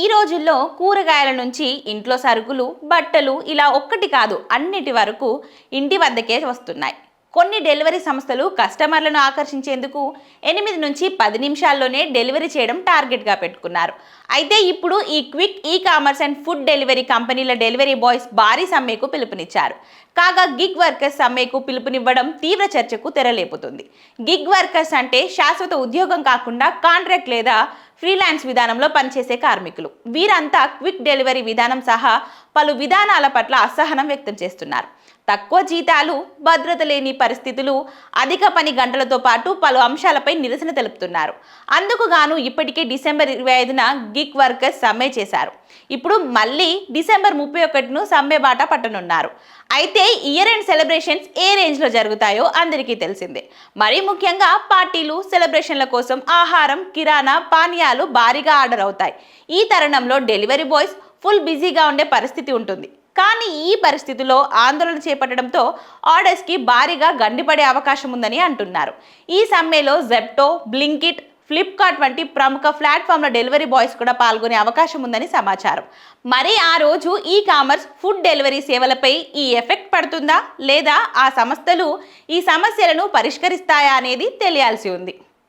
ఈ రోజుల్లో కూరగాయల నుంచి ఇంట్లో సరుకులు, బట్టలు ఇలా ఒక్కటి కాదు అన్నిటి వరకు ఇంటి వద్దకే వస్తున్నాయి. కొన్ని డెలివరీ సంస్థలు కస్టమర్లను ఆకర్షించేందుకు 8 నుంచి 10 నిమిషాల్లోనే డెలివరీ చేయడం టార్గెట్గా పెట్టుకున్నారు. అయితే ఇప్పుడు ఈ quick commerce and food delivery కంపెనీల డెలివరీ బాయ్స్ భారీ సమ్మెకు పిలుపునిచ్చారు. కాగా గిగ్ వర్కర్స్ సమ్మెకు పిలుపునివ్వడం తీవ్ర చర్చకు తెరలేపుతుంది. గిగ్ వర్కర్స్ అంటే శాశ్వత ఉద్యోగం కాకుండా కాంట్రాక్ట్ లేదా ఫ్రీలాన్స్ విధానంలో పనిచేసే కార్మికులు. వీరంతా క్విక్ డెలివరీ విధానం సహా పలు విధానాల పట్ల అసహనం వ్యక్తం చేస్తున్నారు. తక్కువ జీతాలు, భద్రత లేని పరిస్థితులు, అధిక పని గంటలతో పాటు పలు అంశాలపై నిరసన తెలుపుతున్నారు. అందుకు గాను ఇప్పటికే డిసెంబర్ 25న గిగ్ వర్కర్స్ సమ్మె చేశారు. ఇప్పుడు మళ్ళీ డిసెంబర్ 31ను సమ్మె బాట పట్టనున్నారు. అయితే ఇయర్ ఎండ్ సెలబ్రేషన్స్ ఏ రేంజ్లో జరుగుతాయో అందరికీ తెలిసిందే. మరీ ముఖ్యంగా పార్టీలు, సెలబ్రేషన్ల కోసం ఆహారం, కిరాణా, పానీయాలు భారీగా ఆర్డర్ అవుతాయి. ఈ తరుణంలో డెలివరీ బాయ్స్ ఫుల్ బిజీగా ఉండే పరిస్థితి ఉంటుంది. కానీ ఈ పరిస్థితిలో ఆందోళన చేపట్టడంతో ఆర్డర్స్కి భారీగా గండిపడే అవకాశం ఉందని అంటున్నారు. ఈ సమ్మెలో జెప్టో, బ్లింకిట్, ఫ్లిప్కార్ట్ వంటి ప్రముఖ ప్లాట్ఫామ్ల డెలివరీ బాయ్స్ కూడా పాల్గొనే అవకాశం ఉందని సమాచారం. మరి ఆ రోజు ఈ కామర్స్, ఫుడ్ డెలివరీ సేవలపై ఈ ఎఫెక్ట్ పడుతుందా లేదా ఆ సంస్థలు ఈ సమస్యలను పరిష్కరిస్తాయా అనేది తెలియాల్సి ఉంది.